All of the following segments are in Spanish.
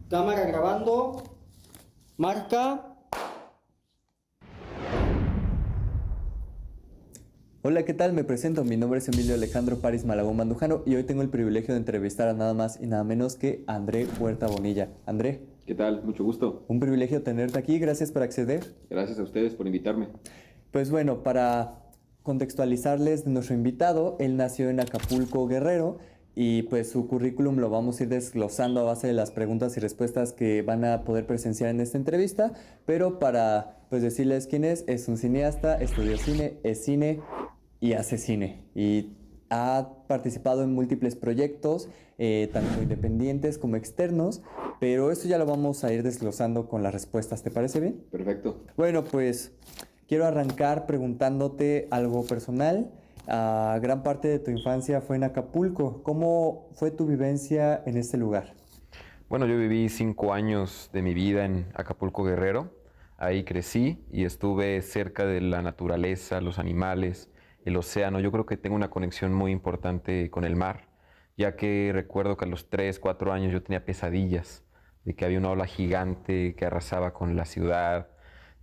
Cámara grabando. Marca. Hola, ¿qué tal? Me presento, mi nombre es Emilio Alejandro París Malagón Mandujano y hoy tengo el privilegio de entrevistar a nada más y nada menos que André Huerta Bonilla. André, ¿Qué tal? Mucho gusto. un privilegio tenerte aquí, gracias por acceder. Gracias a ustedes por invitarme. Pues bueno, para contextualizarles de nuestro invitado, él nació en Acapulco, Guerrero, y pues su currículum lo vamos a ir desglosando a base de las preguntas y respuestas que van a poder presenciar en esta entrevista, pero para pues decirles quién es un cineasta, estudió cine, es cine y hace cine. Y ha participado en múltiples proyectos, tanto independientes como externos, pero eso ya lo vamos a ir desglosando con las respuestas, ¿te parece bien? Perfecto. Bueno, pues quiero arrancar preguntándote algo personal. Gran parte de tu infancia fue en Acapulco. ¿Cómo fue tu vivencia en este lugar? Bueno, yo viví 5 años de mi vida en Acapulco Guerrero. Ahí crecí y estuve cerca de la naturaleza, los animales, el océano. Yo creo que tengo una conexión muy importante con el mar, ya que recuerdo que a los 3, 4 años yo tenía pesadillas de que había una ola gigante que arrasaba con la ciudad.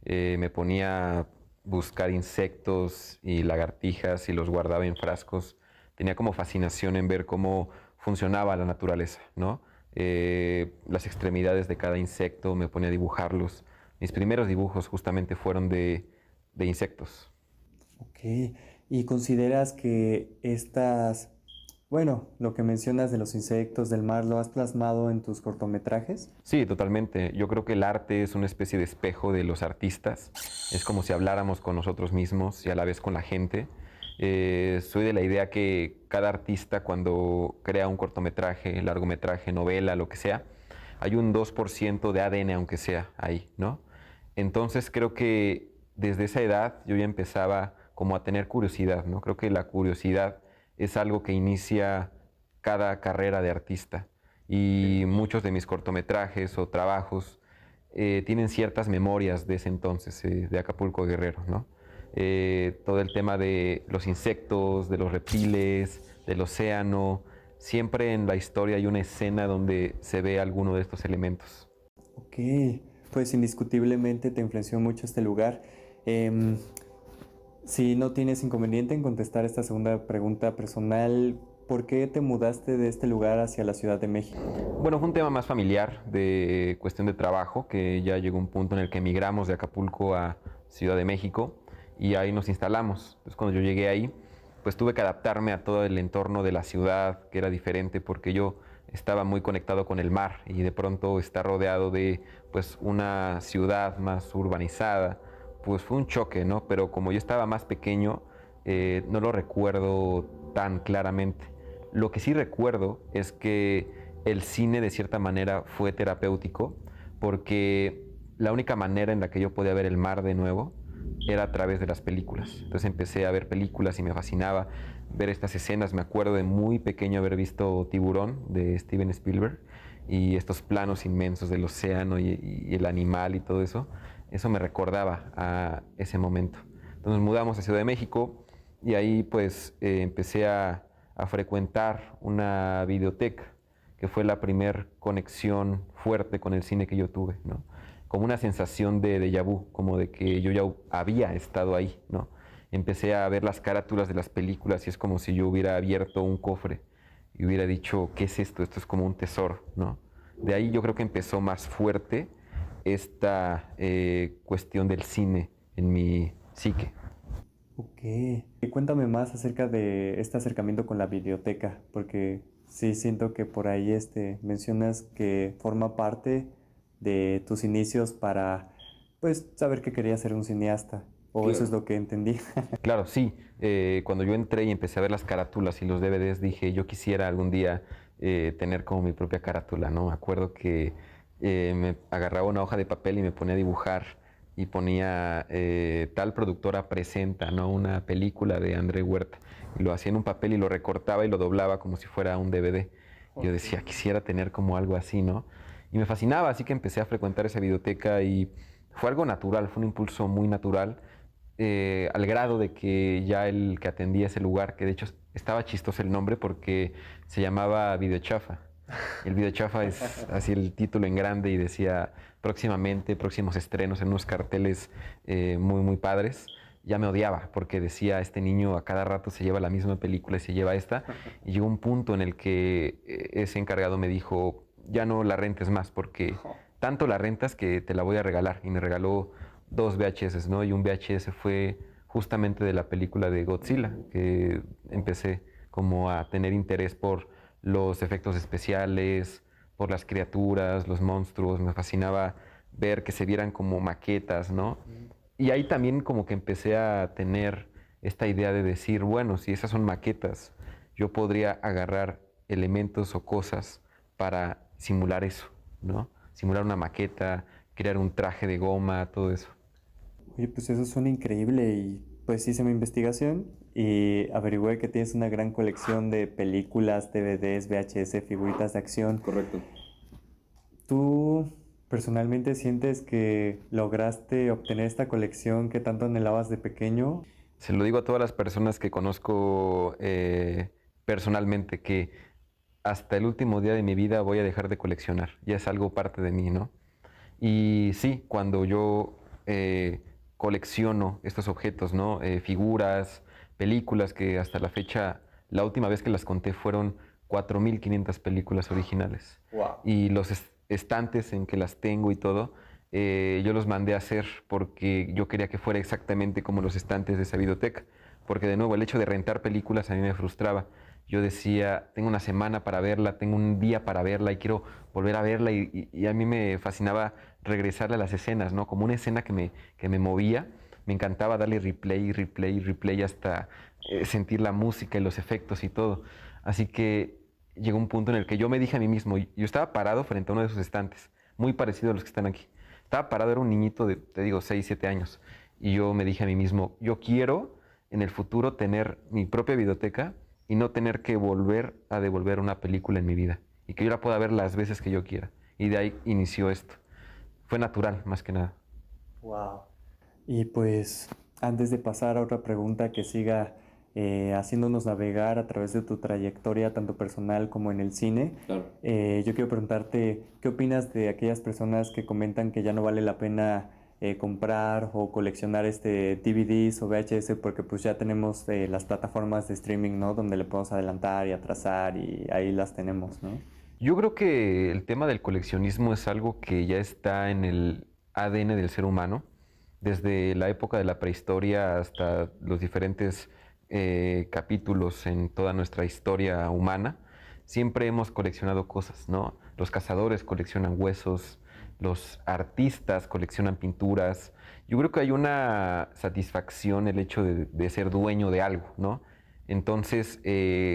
Me ponía a buscar insectos y lagartijas y los guardaba en frascos. Tenía como fascinación en ver cómo funcionaba la naturaleza, ¿no? Las extremidades de cada insecto, me ponía a dibujarlos. Mis primeros dibujos justamente fueron de insectos. Ok. ¿Y consideras que bueno, lo que mencionas de los insectos, del mar, lo has plasmado en tus cortometrajes? Sí, totalmente. Yo creo que el arte es una especie de espejo de los artistas. Es como si habláramos con nosotros mismos y a la vez con la gente. Soy de la idea que cada artista cuando crea un cortometraje, largometraje, novela, lo que sea, hay un 2% de ADN aunque sea ahí, ¿no? Entonces creo que desde esa edad yo ya empezaba como a tener curiosidad, ¿no? Creo que la curiosidad es algo que inicia cada carrera de artista y muchos de mis cortometrajes o trabajos tienen ciertas memorias de ese entonces, de Acapulco Guerrero, ¿no? Todo el tema de los insectos, de los reptiles, del océano, siempre en la historia hay una escena donde se ve alguno de estos elementos. Ok, pues indiscutiblemente te influenció mucho este lugar. Em, si no tienes inconveniente en contestar esta segunda pregunta personal, ¿por qué te mudaste de este lugar hacia la Ciudad de México? Bueno, fue un tema más familiar, de cuestión de trabajo, que ya llegó un punto en el que emigramos de Acapulco a Ciudad de México y ahí nos instalamos. Entonces cuando yo llegué ahí, pues tuve que adaptarme a todo el entorno de la ciudad, que era diferente porque yo estaba muy conectado con el mar y de pronto estar rodeado de pues una ciudad más urbanizada, pues fue un choque, ¿no? Pero como yo estaba más pequeño, no lo recuerdo tan claramente. Lo que sí recuerdo es que el cine de cierta manera fue terapéutico porque la única manera en la que yo podía ver el mar de nuevo era a través de las películas. Entonces empecé a ver películas y me fascinaba ver estas escenas. Me acuerdo de muy pequeño haber visto Tiburón de Steven Spielberg y estos planos inmensos del océano y el animal y todo eso. Eso me recordaba a ese momento. Entonces nos mudamos a Ciudad de México y ahí pues empecé a frecuentar una videoteca, que fue la primer conexión fuerte con el cine que yo tuve, ¿no? Como una sensación de déjà vu, como de que yo ya había estado ahí, ¿no? Empecé a ver las carátulas de las películas y es como si yo hubiera abierto un cofre y hubiera dicho, ¿qué es esto? Esto es como un tesoro, ¿no? De ahí yo creo que empezó más fuerte esta cuestión del cine en mi psique. Ok. Y cuéntame más acerca de este acercamiento con la biblioteca, porque sí siento que por ahí mencionas que forma parte de tus inicios para, pues, saber que querías ser un cineasta, o eso es Claro. lo que entendí. Claro, sí. Cuando yo entré y empecé a ver las carátulas y los DVDs, dije, yo quisiera algún día tener como mi propia carátula, ¿no? Me acuerdo que me agarraba una hoja de papel y me ponía a dibujar y ponía tal productora presenta, ¿no? Una película de André Huerta. Y lo hacía en un papel y lo recortaba y lo doblaba como si fuera un DVD. Y yo decía, quisiera tener como algo así, ¿no? Y me fascinaba, así que empecé a frecuentar esa biblioteca y fue algo natural, fue un impulso muy natural al grado de que ya el que atendía ese lugar, que de hecho estaba chistoso el nombre porque se llamaba Videochafa. El video chafa es así el título en grande y decía próximamente, próximos estrenos en unos carteles muy, muy padres. Ya me odiaba porque decía, este niño a cada rato se lleva la misma película y se lleva esta. Y llegó un punto en el que ese encargado me dijo, ya no la rentes más porque tanto la rentas que te la voy a regalar. Y me regaló 2 VHS, ¿no? Y un VHS fue justamente de la película de Godzilla, que empecé como a tener interés por los efectos especiales, por las criaturas, los monstruos. Me fascinaba ver que se vieran como maquetas, ¿no? Y ahí también como que empecé a tener esta idea de decir, bueno, si esas son maquetas, yo podría agarrar elementos o cosas para simular eso, ¿no? Simular una maqueta, crear un traje de goma, todo eso. Oye, pues eso suena increíble y pues hice mi investigación y averigüé que tienes una gran colección de películas, DVDs, VHS, figuritas de acción. Correcto. ¿Tú personalmente sientes que lograste obtener esta colección que tanto anhelabas de pequeño? Se lo digo a todas las personas que conozco personalmente, que hasta el último día de mi vida voy a dejar de coleccionar. Ya es algo parte de mí, ¿no? Y sí, cuando yo colecciono estos objetos, ¿no? Figuras, películas que hasta la fecha, la última vez que las conté fueron 4.500 películas originales. Wow. Y los estantes en que las tengo y todo, yo los mandé a hacer porque yo quería que fuera exactamente como los estantes de esa videoteca. Porque de nuevo, el hecho de rentar películas a mí me frustraba. Yo decía, tengo una semana para verla, tengo un día para verla y quiero volver a verla y a mí me fascinaba regresarle a las escenas, ¿no? Como una escena que me movía, me encantaba darle replay, replay, replay hasta sentir la música y los efectos y todo. Así que llegó un punto en el que yo me dije a mí mismo, yo estaba parado frente a uno de esos estantes, muy parecido a los que están aquí. Estaba parado, era un niñito de, te digo, 6 7 años. Y yo me dije a mí mismo, yo quiero en el futuro tener mi propia biblioteca y no tener que volver a devolver una película en mi vida. Y que yo la pueda ver las veces que yo quiera. Y de ahí inició esto. Fue natural, más que nada. Wow. Y pues antes de pasar a otra pregunta que siga haciéndonos navegar a través de tu trayectoria, tanto personal como en el cine, Claro. yo quiero preguntarte, ¿qué opinas de aquellas personas que comentan que ya no vale la pena comprar o coleccionar DVDs o VHS porque pues ya tenemos las plataformas de streaming, ¿no? Donde le podemos adelantar y atrasar y ahí las tenemos, ¿no? Yo creo que el tema del coleccionismo es algo que ya está en el ADN del ser humano, desde la época de la prehistoria hasta los diferentes capítulos en toda nuestra historia humana. Siempre hemos coleccionado cosas, ¿no? Los cazadores coleccionan huesos, los artistas coleccionan pinturas. Yo creo que hay una satisfacción el hecho de ser dueño de algo, ¿no? Entonces,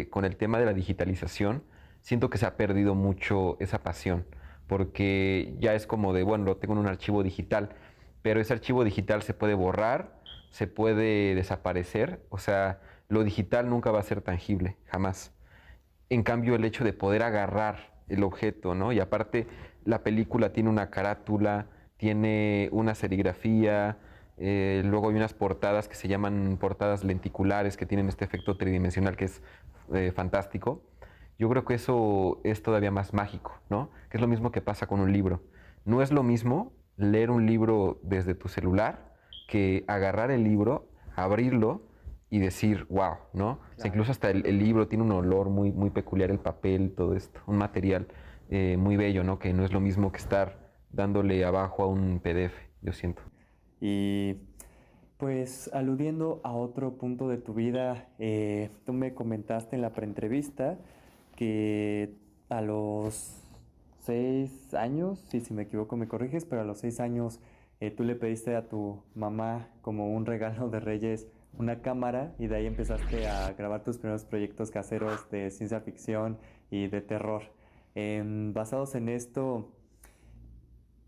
con el tema de la digitalización, siento que se ha perdido mucho esa pasión, porque ya es como de, bueno, lo tengo en un archivo digital, pero ese archivo digital se puede borrar, se puede desaparecer, o sea, lo digital nunca va a ser tangible, jamás. En cambio, el hecho de poder agarrar el objeto, ¿no? Y aparte, la película tiene una carátula, tiene una serigrafía, luego hay unas portadas que se llaman portadas lenticulares que tienen este efecto tridimensional que es fantástico. Yo creo que eso es todavía más mágico, ¿no? Que es lo mismo que pasa con un libro. No es lo mismo leer un libro desde tu celular que agarrar el libro, abrirlo y decir, wow, ¿no? O sea, incluso hasta el libro tiene un olor muy, muy peculiar, el papel, todo esto, un material muy bello, ¿no? Que no es lo mismo que estar dándole abajo a un PDF, yo siento. Y pues aludiendo a otro punto de tu vida, tú me comentaste en la preentrevista que a los 6 años, si me equivoco me corriges, pero a los 6 años tú le pediste a tu mamá como un regalo de Reyes una cámara y de ahí empezaste a grabar tus primeros proyectos caseros de ciencia ficción y de terror. Basados en esto,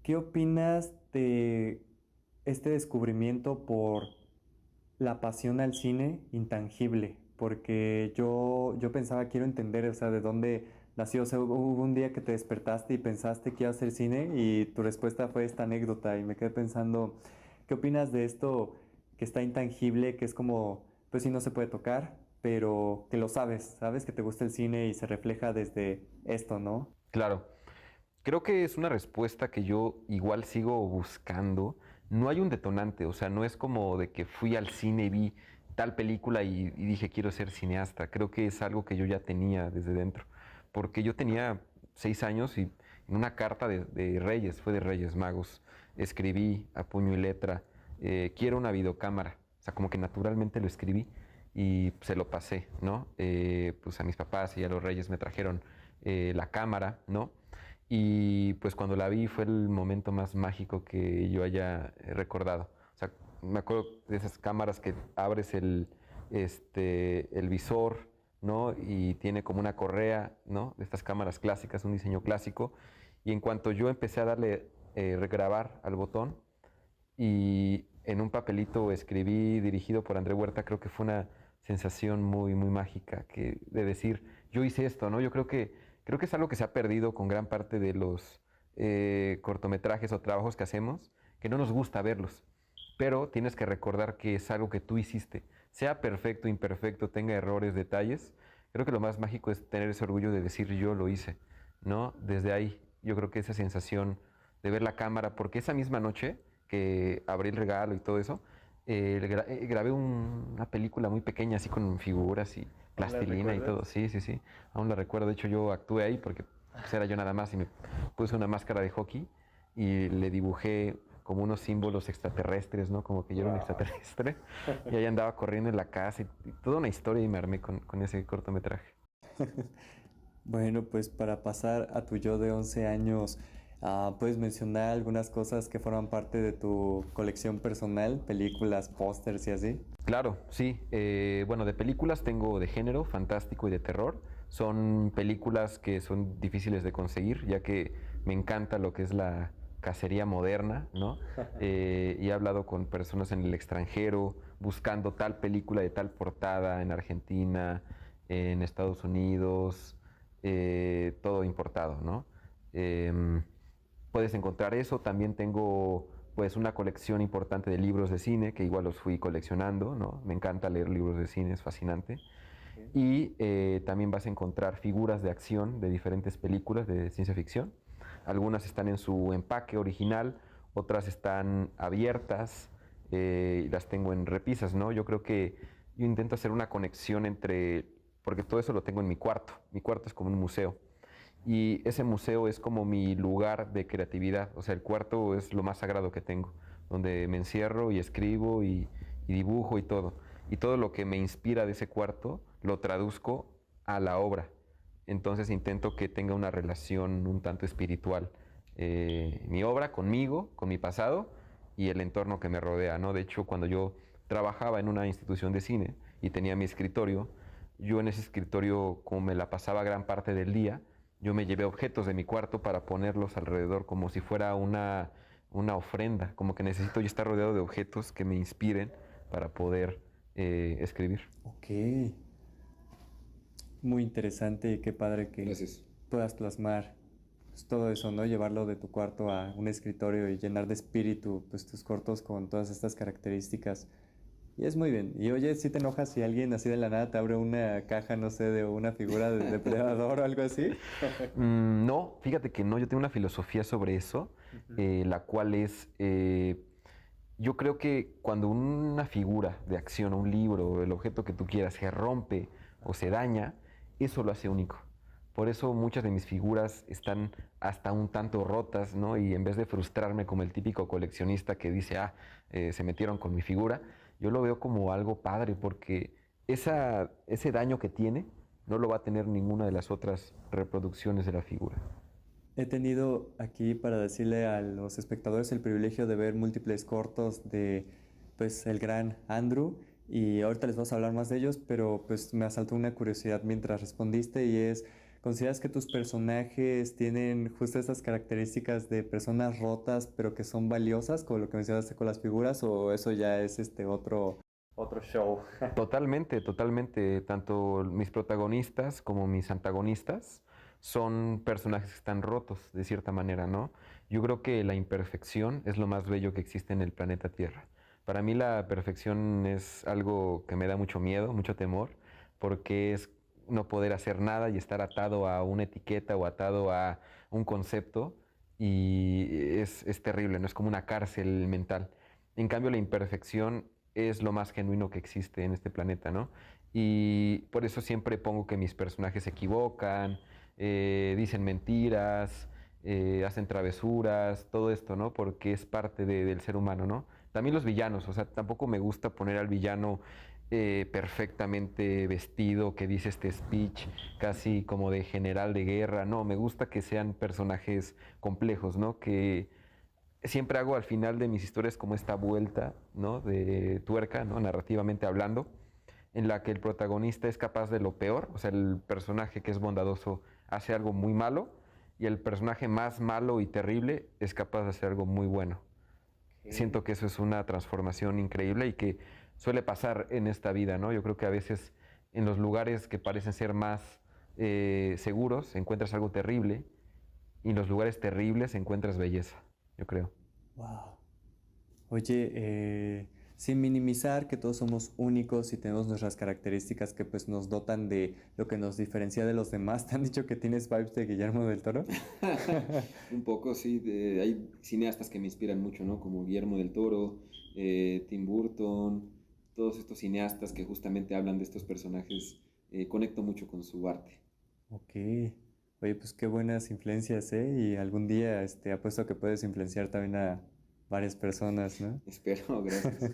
¿qué opinas de este descubrimiento por la pasión al cine intangible? Porque yo pensaba, quiero entender, o sea, de dónde nació. O sea, hubo un día que te despertaste y pensaste que iba a hacer cine y tu respuesta fue esta anécdota y me quedé pensando, ¿qué opinas de esto que está intangible, que es como, pues sí, no se puede tocar, pero que lo sabes que te gusta el cine y se refleja desde esto, ¿no? Claro. Creo que es una respuesta que yo igual sigo buscando. No hay un detonante, o sea, no es como de que fui al cine y vi tal película y dije quiero ser cineasta. Creo que es algo que yo ya tenía desde dentro, porque yo tenía 6 años y en una carta de Reyes, fue de Reyes Magos, escribí a puño y letra, quiero una videocámara. O sea, como que naturalmente lo escribí y se lo pasé, ¿no? Pues a mis papás y a los Reyes me trajeron la cámara, ¿no? Y pues cuando la vi fue el momento más mágico que yo haya recordado. O sea, me acuerdo de esas cámaras que abres el visor, ¿no? Y tiene como una correa, ¿no? De estas cámaras clásicas, un diseño clásico. Y en cuanto yo empecé a darle regrabar al botón y en un papelito escribí dirigido por André Huerta, creo que fue una sensación muy, muy mágica de decir, yo hice esto, ¿no? Creo que es algo que se ha perdido con gran parte de los cortometrajes o trabajos que hacemos, que no nos gusta verlos, pero tienes que recordar que es algo que tú hiciste, sea perfecto, imperfecto, tenga errores, detalles. Creo que lo más mágico es tener ese orgullo de decir yo lo hice, ¿no? Desde ahí, yo creo que esa sensación de ver la cámara, porque esa misma noche que abrí el regalo y todo eso, grabé una película muy pequeña, así con figuras y plastilina y todo. Sí, sí, sí. Aún la recuerdo. De hecho, yo actué ahí porque pues, era yo nada más y me puse una máscara de hockey y le dibujé como unos símbolos extraterrestres, ¿no? Como que yo era un extraterrestre. Y ahí andaba corriendo en la casa y toda una historia y me armé con ese cortometraje. Bueno, pues para pasar a tu yo de 11 años, ¿puedes mencionar algunas cosas que forman parte de tu colección personal, películas, pósters y así? Claro, sí. Bueno, de películas tengo de género, fantástico y de terror. Son películas que son difíciles de conseguir, ya que me encanta lo que es la cacería moderna, ¿no? Y he hablado con personas en el extranjero buscando tal película de tal portada en Argentina, en Estados Unidos, todo importado, ¿no? Em, Puedes encontrar eso. También tengo pues una colección importante de libros de cine que igual los fui coleccionando, ¿no? Me encanta leer libros de cine, es fascinante. Y también vas a encontrar figuras de acción de diferentes películas de ciencia ficción. Algunas están en su empaque original, otras están abiertas y las tengo en repisas, ¿no? Yo creo que yo intento hacer una conexión entre, porque todo eso lo tengo en mi cuarto. Mi cuarto es como un museo. Y ese museo es como mi lugar de creatividad. O sea, el cuarto es lo más sagrado que tengo, donde me encierro y escribo y dibujo y todo. Y todo lo que me inspira de ese cuarto lo traduzco a la obra. Entonces intento que tenga una relación un tanto espiritual. Mi obra conmigo, con mi pasado y el entorno que me rodea, ¿no? De hecho, cuando yo trabajaba en una institución de cine y tenía mi escritorio, yo en ese escritorio, como me la pasaba gran parte del día, yo me llevé objetos de mi cuarto para ponerlos alrededor como si fuera una ofrenda, como que necesito yo estar rodeado de objetos que me inspiren para poder escribir. Ok, muy interesante y qué padre que Gracias. puedas plasmar pues, todo eso, ¿no? Llevarlo de tu cuarto a un escritorio y llenar de espíritu pues, tus cortos con todas estas características. Y es muy bien. Y oye, ¿si te enojas si alguien así de la nada te abre una caja, no sé, de una figura de depredador o algo así? No, fíjate que no, yo tengo una filosofía sobre eso, la cual es, yo creo que cuando una figura de acción, un libro, o el objeto que tú quieras, se rompe o se daña, eso lo hace único. Por eso muchas de mis figuras están hasta un tanto rotas, ¿no? Y en vez de frustrarme como el típico coleccionista que dice, se metieron con mi figura, yo lo veo como algo padre porque ese daño que tiene no lo va a tener ninguna de las otras reproducciones de la figura. He tenido aquí para decirle a los espectadores el privilegio de ver múltiples cortos de pues el gran Andrew y ahorita les vas a hablar más de ellos, pero pues me asaltó una curiosidad mientras respondiste y es, ¿consideras que tus personajes tienen justo esas características de personas rotas pero que son valiosas, como lo que mencionaste con las figuras, o eso ya es otro show? Totalmente, totalmente. Tanto mis protagonistas como mis antagonistas son personajes que están rotos de cierta manera, ¿no? Yo creo que la imperfección es lo más bello que existe en el planeta Tierra. Para mí la perfección es algo que me da mucho miedo, mucho temor, porque es no poder hacer nada y estar atado a una etiqueta o atado a un concepto y es terrible, ¿no? Es como una cárcel mental. En cambio, la imperfección es lo más genuino que existe en este planeta, ¿no? Y por eso siempre pongo que mis personajes se equivocan, dicen mentiras, hacen travesuras, todo esto, ¿no? Porque es parte del ser humano, ¿no? También los villanos, o sea, tampoco me gusta poner al villano perfectamente vestido, que dice este speech casi como de general de guerra, no, me gusta que sean personajes complejos, ¿no? Que siempre hago al final de mis historias como esta vuelta, ¿no? De tuerca, ¿no? Narrativamente hablando, en la que el protagonista es capaz de lo peor, o sea, el personaje que es bondadoso hace algo muy malo y el personaje más malo y terrible es capaz de hacer algo muy bueno. Siento que eso es una transformación increíble y que suele pasar en esta vida, ¿no? Yo creo que a veces en los lugares que parecen ser más seguros encuentras algo terrible y en los lugares terribles encuentras belleza, yo creo. Wow. Oye, sin minimizar que todos somos únicos y tenemos nuestras características que pues nos dotan de lo que nos diferencia de los demás. ¿Te han dicho que tienes vibes de Guillermo del Toro? Un poco, sí. Hay cineastas que me inspiran mucho, ¿no? Como Guillermo del Toro, Tim Burton, todos estos cineastas que justamente hablan de estos personajes. Conecto mucho con su arte. Ok. Oye, pues qué buenas influencias, ¿eh? Y algún día apuesto que puedes influenciar también a varias personas, ¿no? Espero, gracias.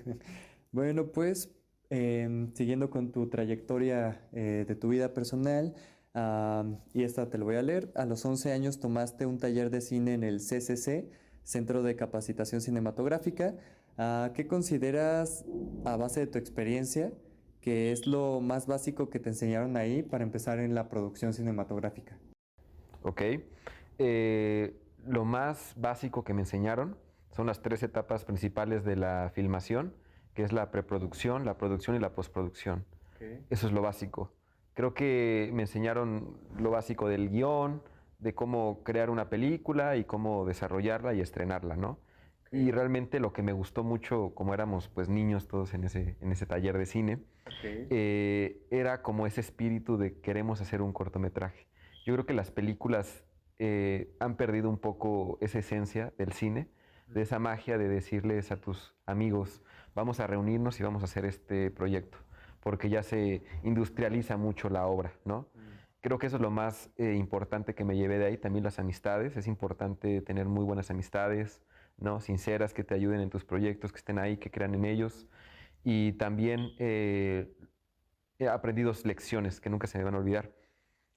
Bueno, pues siguiendo con tu trayectoria de tu vida personal, y esta te lo voy a leer, a los 11 años tomaste un taller de cine en el CCC, Centro de Capacitación Cinematográfica. ¿Qué consideras, a base de tu experiencia, que es lo más básico que te enseñaron ahí para empezar en la producción cinematográfica? ¿Ok? Lo más básico que me enseñaron son las tres etapas principales de la filmación, que es la preproducción, la producción y la postproducción. Okay. Eso es lo básico. Creo que me enseñaron lo básico del guión, de cómo crear una película y cómo desarrollarla y estrenarla, ¿no? Y realmente lo que me gustó mucho, como éramos pues niños todos en ese taller de cine, era como ese espíritu de queremos hacer un cortometraje. Yo creo que las películas han perdido un poco esa esencia del cine, de esa magia de decirles a tus amigos, vamos a reunirnos y vamos a hacer este proyecto, porque ya se industrializa mucho la obra, ¿no? Creo que eso es lo más importante que me llevé de ahí, también las amistades, es importante tener muy buenas amistades, ¿no? Sinceras, que te ayuden en tus proyectos, que estén ahí, que crean en ellos. Y también he aprendido dos lecciones que nunca se me van a olvidar.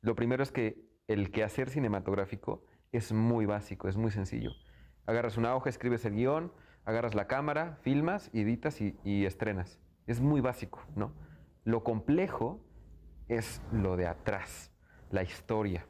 Lo primero es que el quehacer cinematográfico es muy básico, es muy sencillo. Agarras una hoja, escribes el guión, agarras la cámara, filmas, editas y estrenas. Es muy básico, ¿no? Lo complejo es lo de atrás, la historia,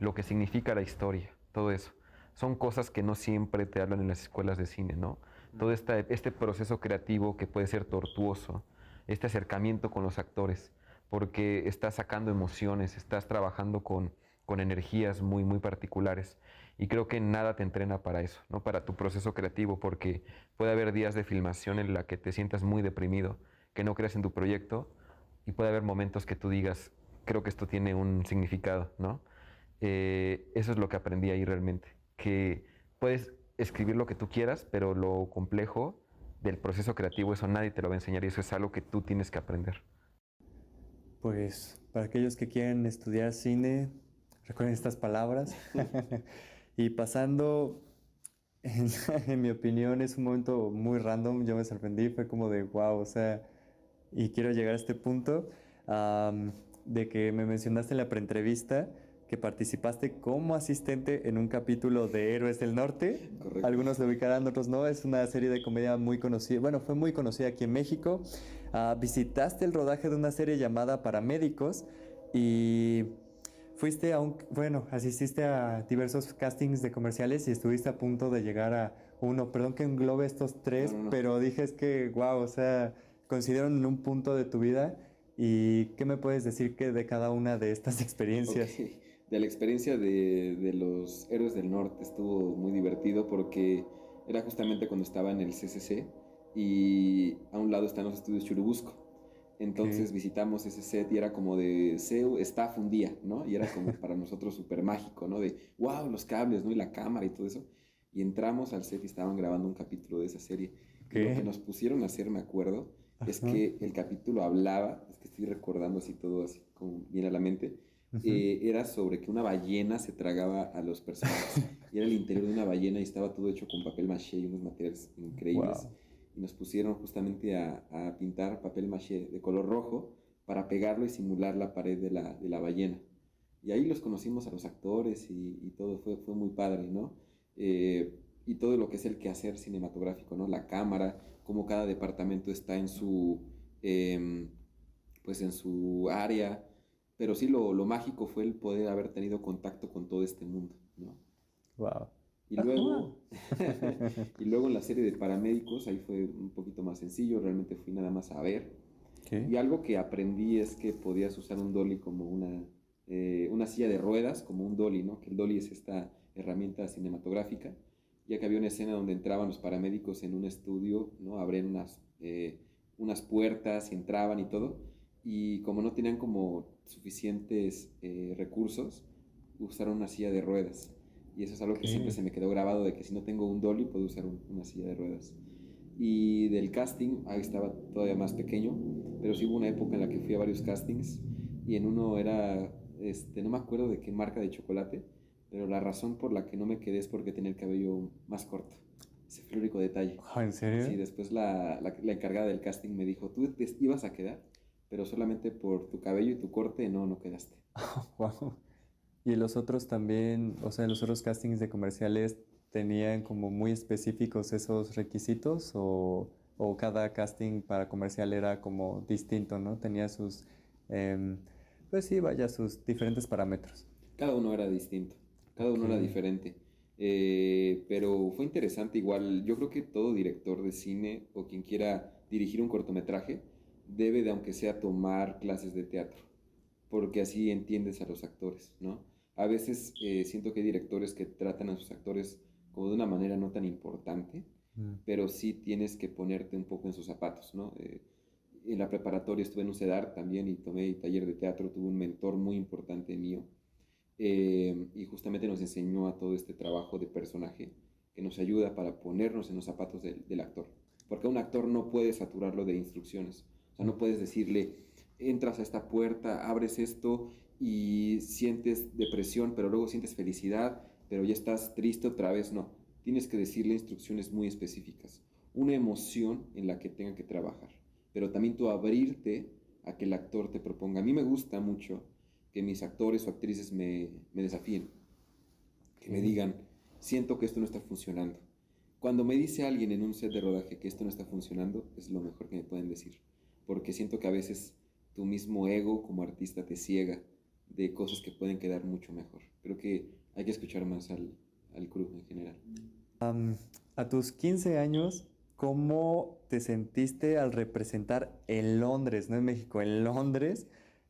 lo que significa la historia, todo eso. Son cosas que no siempre te hablan en las escuelas de cine, ¿no? Todo este proceso creativo que puede ser tortuoso, este acercamiento con los actores, porque estás sacando emociones, estás trabajando con energías muy, muy particulares. Y creo que nada te entrena para eso, ¿no? Para tu proceso creativo, porque puede haber días de filmación en la que te sientas muy deprimido, que no creas en tu proyecto, y puede haber momentos que tú digas, creo que esto tiene un significado, ¿no? Eso es lo que aprendí ahí realmente, que puedes escribir lo que tú quieras, pero lo complejo del proceso creativo, eso nadie te lo va a enseñar y eso es algo que tú tienes que aprender. Pues para aquellos que quieren estudiar cine, recuerden estas palabras. Y pasando, en, en mi opinión, es un momento muy random. Yo me sorprendí, fue como de wow, o sea, y quiero llegar a este punto de que me mencionaste en la preentrevista que participaste como asistente en un capítulo de Héroes del Norte. Correcto. Algunos lo ubicarán, otros no. Es una serie de comedia muy conocida. Bueno, fue muy conocida aquí en México. Visitaste el rodaje de una serie llamada Paramédicos y fuiste a bueno, asististe a diversos castings de comerciales y estuviste a punto de llegar a uno. Perdón que englobe estos tres, No. pero dije es que, wow, o sea, consideraron en un punto de tu vida. ¿Y qué me puedes decir que de cada una de estas experiencias? Ok. De la experiencia de los Héroes del Norte estuvo muy divertido porque era justamente cuando estaba en el CCC y a un lado están los estudios Churubusco. Entonces visitamos ese set y era como de SEO, staff un día, ¿no? Y era como para nosotros súper mágico, ¿no? De, wow, los cables, ¿no? Y la cámara y todo eso. Y entramos al set y estaban grabando un capítulo de esa serie. Y lo que nos pusieron a hacer, me acuerdo, es Ajá. que el capítulo hablaba, es que estoy recordando así todo, así como viene a la mente, Ujú. era sobre que una ballena se tragaba a los personajes. Y era el interior de una ballena y estaba todo hecho con papel maché y unos materiales increíbles. Wow. Y nos pusieron justamente a pintar papel maché de color rojo para pegarlo y simular la pared de la ballena. Y ahí los conocimos a los actores y todo fue muy padre, ¿no? Y todo lo que es el quehacer cinematográfico, ¿no? La cámara, cómo cada departamento está en su, em, pues en su área. Pero sí, lo mágico fue el poder haber tenido contacto con todo este mundo, ¿no? Wow. Y Ajá. luego, y luego en la serie de paramédicos, ahí fue un poquito más sencillo, realmente fui nada más a ver. Ok. Y algo que aprendí es que podías usar un dolly como una silla de ruedas, como un dolly, ¿no? Que el dolly es esta herramienta cinematográfica, ya que había una escena donde entraban los paramédicos en un estudio, ¿no? Abrían unas puertas y entraban y todo, y como no tenían como suficientes recursos, usaron una silla de ruedas. Y eso es algo que siempre Ok. se me quedó grabado, de que si no tengo un dolly, puedo usar una silla de ruedas. Y del casting, ahí estaba todavía más pequeño, pero sí hubo una época en la que fui a varios castings y en uno era, no me acuerdo de qué marca de chocolate, pero la razón por la que no me quedé es porque tenía el cabello más corto. Ese fue el único detalle. Ah, ¿en Sí, serio? después la encargada del casting me dijo, tú te ibas a quedar, pero solamente por tu cabello y tu corte no quedaste. Wow. Y los otros también, o sea, los otros castings de comerciales tenían como muy específicos esos requisitos o cada casting para comercial era como distinto, ¿no? Tenía sus, em, pues sí, vaya, sus diferentes parámetros. Cada uno era distinto, cada Ok. uno era diferente. Pero fue interesante igual. Yo creo que todo director de cine o quien quiera dirigir un cortometraje debe de, aunque sea, tomar clases de teatro, porque así entiendes a los actores, ¿no? A veces siento que hay directores que tratan a sus actores como de una manera no tan importante, Mm. pero sí tienes que ponerte un poco en sus zapatos, ¿no? En la preparatoria estuve en un CEDAR también y tomé taller de teatro, tuve un mentor muy importante mío y justamente nos enseñó a todo este trabajo de personaje que nos ayuda para ponernos en los zapatos del actor. Porque a un actor no puedes saturarlo de instrucciones. O sea, Mm. no puedes decirle, entras a esta puerta, abres esto y sientes depresión, pero luego sientes felicidad, pero ya estás triste otra vez. No, tienes que decirle instrucciones muy específicas. Una emoción en la que tenga que trabajar. Pero también tú abrirte a que el actor te proponga. A mí me gusta mucho que mis actores o actrices me desafíen, que me Ok. digan, siento que esto no está funcionando. Cuando me dice alguien en un set de rodaje que esto no está funcionando, es lo mejor que me pueden decir, porque siento que a veces tu mismo ego como artista te ciega de cosas que pueden quedar mucho mejor. Creo que hay que escuchar más al crew en general. A tus 15 años, ¿cómo te sentiste al representar en Londres, no en México, en Londres,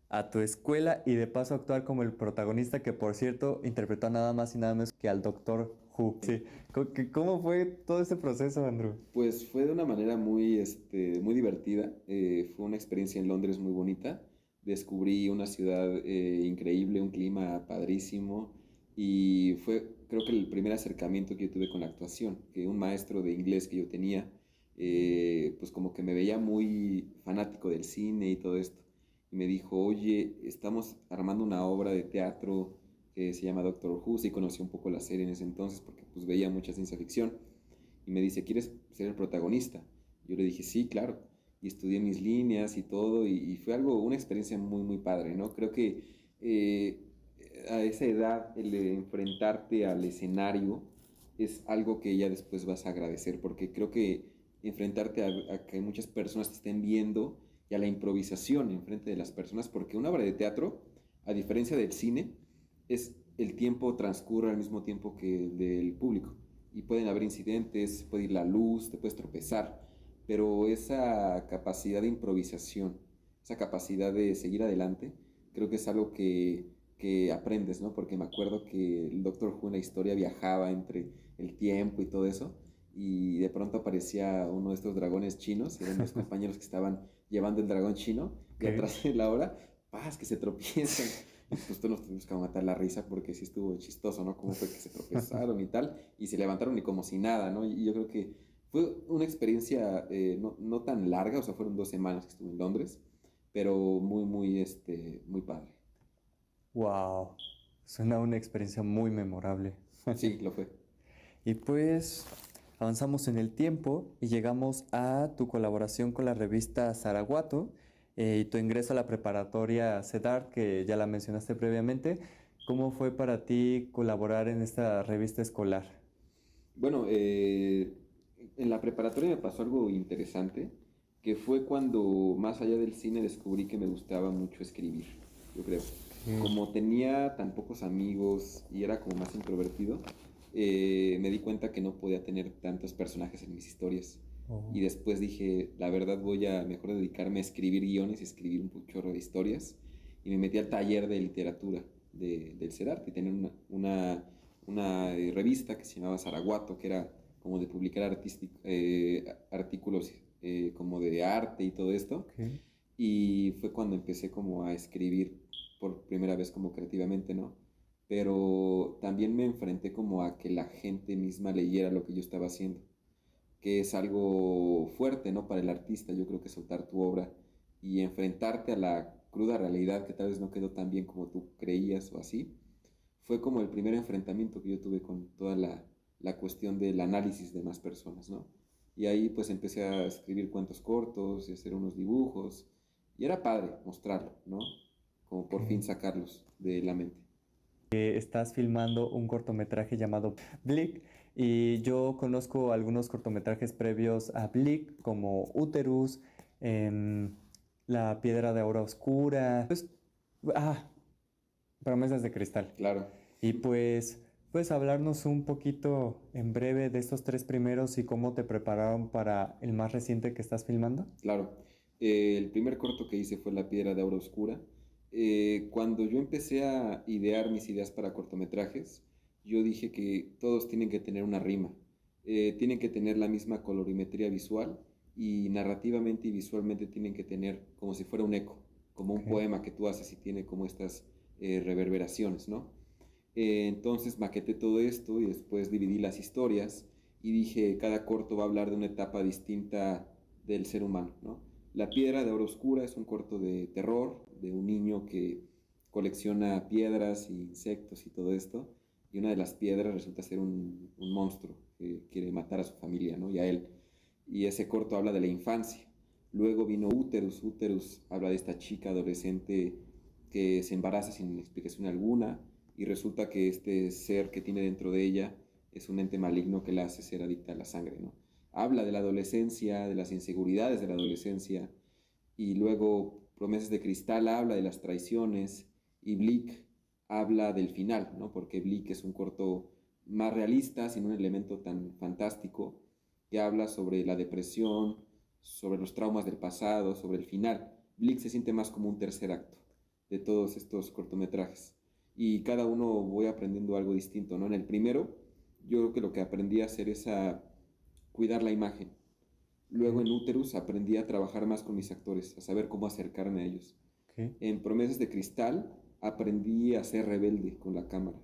a tu escuela y de paso actuar como el protagonista que, por cierto, interpretó nada más y nada menos que al Doctor Who? Sí. ¿Cómo fue todo ese proceso, Andrew? Pues fue de una manera muy divertida. Fue una experiencia en Londres muy bonita. Descubrí una ciudad increíble, un clima padrísimo y fue creo que el primer acercamiento que yo tuve con la actuación, que un maestro de inglés que yo tenía, pues como que me veía muy fanático del cine y todo esto. Y me dijo, oye, estamos armando una obra de teatro que se llama Doctor Who. Sí conocí un poco la serie en ese entonces porque pues veía mucha ciencia ficción y me dice, ¿quieres ser el protagonista? Yo le dije, sí, claro. Y estudié mis líneas y todo, y fue una experiencia muy padre, ¿no? Creo que eh, a esa edad el de enfrentarte al escenario es algo que ya después vas a agradecer, porque creo que enfrentarte a que muchas personas te estén viendo y a la improvisación enfrente de las personas, porque una obra de teatro, a diferencia del cine, es el tiempo transcurre al mismo tiempo que el del público y pueden haber incidentes, puede ir la luz, te puedes tropezar, pero esa capacidad de improvisación, esa capacidad de seguir adelante, creo que es algo que aprendes, ¿no? Porque me acuerdo que el Doctor Who en la historia viajaba entre el tiempo y todo eso, y de pronto aparecía uno de estos dragones chinos, eran los compañeros que estaban llevando el dragón chino, y Ok. atrás de la hora, ¡paz! Que se tropiezan. Y pues todos nos tuvimos que matar la risa porque sí estuvo chistoso, ¿no? Cómo fue que se tropezaron y tal, y se levantaron y como si nada, ¿no? Y yo creo que fue una experiencia no tan larga, o sea, fueron 2 semanas que estuve en Londres, pero muy padre. Wow, suena una experiencia muy memorable. Sí, lo fue. Y pues avanzamos en el tiempo y llegamos a tu colaboración con la revista Zaraguato y tu ingreso a la preparatoria CEDAR, que ya la mencionaste previamente. ¿Cómo fue para ti colaborar en esta revista escolar? Bueno, en la preparatoria me pasó algo interesante, que fue cuando más allá del cine descubrí que me gustaba mucho escribir, yo creo. Como tenía tan pocos amigos y era como más introvertido, me di cuenta que no podía tener tantos personajes en mis historias. Oh. Y después dije, la verdad voy a mejor dedicarme a escribir guiones y escribir un chorro de historias. Y me metí al taller de literatura del CEDART y tenía una revista que se llamaba Zaraguato, que era como de publicar artículos como de arte y todo esto. Ok. Y fue cuando empecé como a escribir por primera vez como creativamente, ¿no? Pero también me enfrenté como a que la gente misma leyera lo que yo estaba haciendo, que es algo fuerte, ¿no? Para el artista, yo creo que soltar tu obra y enfrentarte a la cruda realidad que tal vez no quedó tan bien como tú creías o así, fue como el primer enfrentamiento que yo tuve con toda la cuestión del análisis de más personas, ¿no? Y ahí pues empecé a escribir cuentos cortos y hacer unos dibujos, y era padre mostrarlo, ¿no? Como por fin Ok. sacarlos de la mente. Estás filmando un cortometraje llamado Bleak y yo conozco algunos cortometrajes previos a Bleak como Uterus, em, La Piedra de Aura Oscura, pues, ah, Promesas de Cristal. Claro. Y pues, puedes hablarnos un poquito en breve de estos tres primeros y cómo te prepararon para el más reciente que estás filmando. Claro, el primer corto que hice fue La Piedra de Aura Oscura. Cuando yo empecé a idear mis ideas para cortometrajes, yo dije que todos tienen que tener una rima, tienen que tener la misma colorimetría visual y narrativamente y visualmente tienen que tener como si fuera un eco, como un Ok. poema que tú haces y tiene como estas reverberaciones, ¿no? Entonces maqueté todo esto y después dividí las historias y dije, cada corto va a hablar de una etapa distinta del ser humano, ¿no? La Piedra de Oro Oscura es un corto de terror, de un niño que colecciona piedras e insectos y todo esto, y una de las piedras resulta ser un monstruo que quiere matar a su familia, ¿no? Y a él. Y ese corto habla de la infancia. Luego vino Úterus. Úterus habla de esta chica adolescente que se embaraza sin explicación alguna, y resulta que este ser que tiene dentro de ella es un ente maligno que la hace ser adicta a la sangre, ¿no? Habla de la adolescencia, de las inseguridades de la adolescencia, y luego Promesas de Cristal habla de las traiciones, y Bleak habla del final, ¿no? Porque Bleak es un corto más realista, sin un elemento tan fantástico, que habla sobre la depresión, sobre los traumas del pasado, sobre el final. Bleak se siente más como un tercer acto de todos estos cortometrajes. Y cada uno voy aprendiendo algo distinto, ¿no? En el primero, yo creo que lo que aprendí a hacer es a cuidar la imagen. Luego en Úterus aprendí a trabajar más con mis actores, a saber cómo acercarme a ellos. Ok. En Promesas de Cristal aprendí a ser rebelde con la cámara,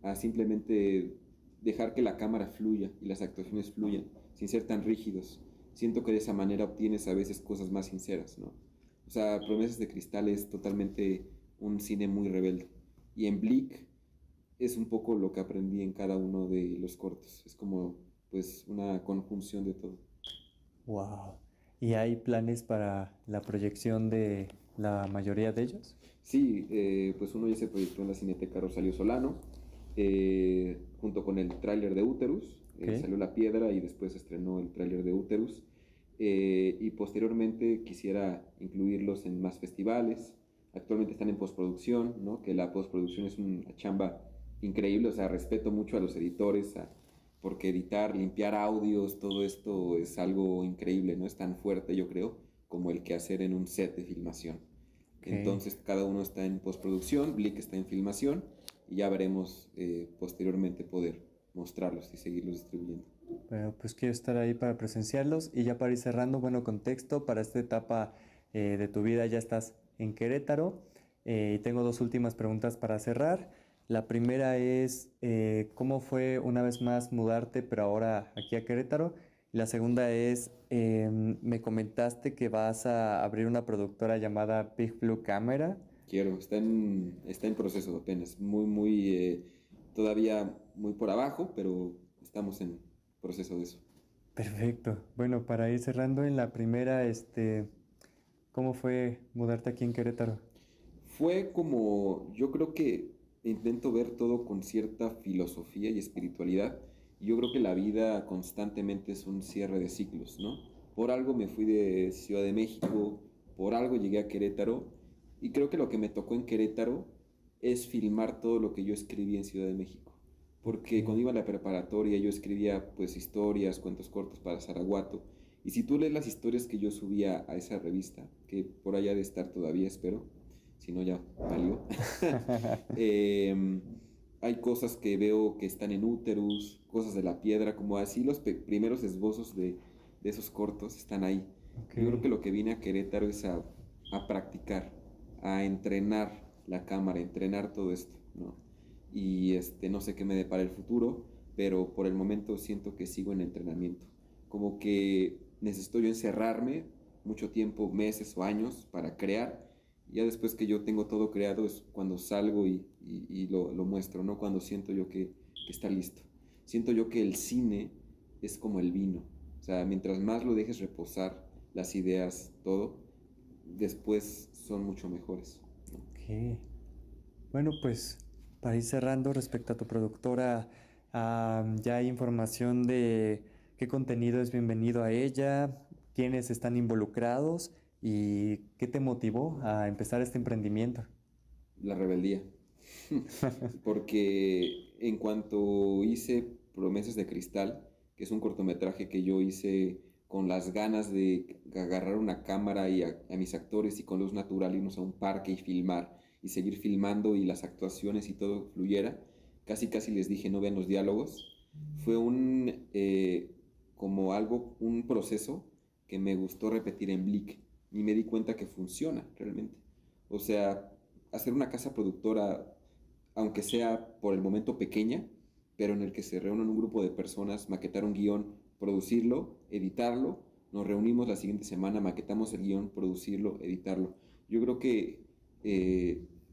a simplemente dejar que la cámara fluya y las actuaciones fluyan, sin ser tan rígidos. Siento que de esa manera obtienes a veces cosas más sinceras, ¿no? O sea, Promesas de Cristal es totalmente un cine muy rebelde. Y en Bleak es un poco lo que aprendí en cada uno de los cortos. Es como, pues, una conjunción de todo. Wow. ¿Y hay planes para la proyección de la mayoría de ellos? Sí, pues uno ya se proyectó en la Cineteca Rosalío Solano, junto con el tráiler de Úterus. Ok. Salió La Piedra y después se estrenó el tráiler de Úterus. Y posteriormente quisiera incluirlos en más festivales. Actualmente están en postproducción, ¿no? Que la postproducción es una chamba increíble. O sea, respeto mucho a los editores, porque editar, limpiar audios, todo esto es algo increíble, no es tan fuerte, yo creo, como el que hacer en un set de filmación. Ok. Entonces cada uno está en postproducción, Blick está en filmación, y ya veremos posteriormente poder mostrarlos y seguirlos distribuyendo. Bueno, pues quiero estar ahí para presenciarlos y ya para ir cerrando, bueno, contexto, para esta etapa de tu vida ya estás en Querétaro y tengo dos últimas preguntas para cerrar. La primera es, ¿cómo fue una vez más mudarte, pero ahora aquí a Querétaro? Y la segunda es, me comentaste que vas a abrir una productora llamada Big Blue Camera. Quiero, está en proceso apenas, todavía muy por abajo, pero estamos en proceso de eso. Perfecto. Bueno, para ir cerrando en la primera, ¿cómo fue mudarte aquí en Querétaro? Fue como, yo creo que intento ver todo con cierta filosofía y espiritualidad. Y yo creo que la vida constantemente es un cierre de ciclos, ¿no? Por algo me fui de Ciudad de México, por algo llegué a Querétaro. Y creo que lo que me tocó en Querétaro es filmar todo lo que yo escribí en Ciudad de México. Porque Ok. cuando iba a la preparatoria yo escribía pues historias, cuentos cortos para Zaraguato. Y si tú lees las historias que yo subía a esa revista, que por allá de estar todavía, espero, si no ya valió. Em, Hay cosas que veo que están en úteros, cosas de la piedra, como así los primeros esbozos de esos cortos están ahí. Ok. Yo creo que lo que vine a Querétaro es a practicar, a entrenar la cámara, a entrenar todo esto, ¿no? Y no sé qué me depara el futuro, pero por el momento siento que sigo en entrenamiento. Como que necesito yo encerrarme mucho tiempo, meses o años para crear. Ya después que yo tengo todo creado es cuando salgo y lo muestro, ¿no? Cuando siento yo que está listo. Siento yo que el cine es como el vino. O sea, mientras más lo dejes reposar, las ideas, todo, después son mucho mejores, ¿no? Ok. Bueno, pues para ir cerrando respecto a tu productora, ya hay información de qué contenido es bienvenido a ella, quiénes están involucrados y qué te motivó a empezar este emprendimiento. La rebeldía. Porque en cuanto hice Promesas de Cristal, que es un cortometraje que yo hice con las ganas de agarrar una cámara y a mis actores y con luz natural irnos a un parque y filmar y seguir filmando y las actuaciones y todo fluyera, casi casi les dije no vean los diálogos. Fue como algo, un proceso que me gustó repetir en Blick y me di cuenta que funciona realmente. O sea, hacer una casa productora, aunque sea por el momento pequeña, pero en el que se reúnan un grupo de personas, maquetar un guión, producirlo, editarlo, nos reunimos la siguiente semana, maquetamos el guión, producirlo, editarlo. Yo creo que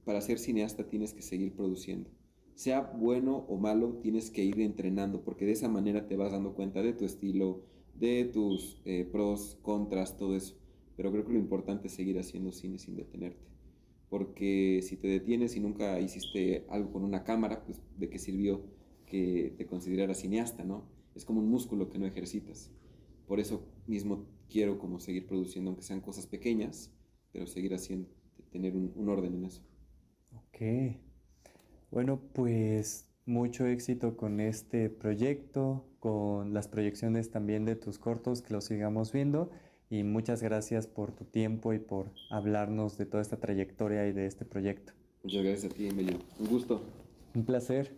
para ser cineasta tienes que seguir produciendo. Sea bueno o malo, tienes que ir entrenando, porque de esa manera te vas dando cuenta de tu estilo, de tus pros, contras, todo eso. Pero creo que lo importante es seguir haciendo cine sin detenerte. Porque si te detienes y nunca hiciste algo con una cámara, pues de qué sirvió que te consideraras cineasta, ¿no? Es como un músculo que no ejercitas. Por eso mismo quiero como seguir produciendo, aunque sean cosas pequeñas, pero seguir haciendo, tener un orden en eso. Ok. Bueno, pues mucho éxito con este proyecto, con las proyecciones también de tus cortos, que los sigamos viendo. Y muchas gracias por tu tiempo y por hablarnos de toda esta trayectoria y de este proyecto. Muchas gracias a ti, Emilio. Un gusto. Un placer.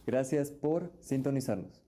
Gracias por sintonizarnos.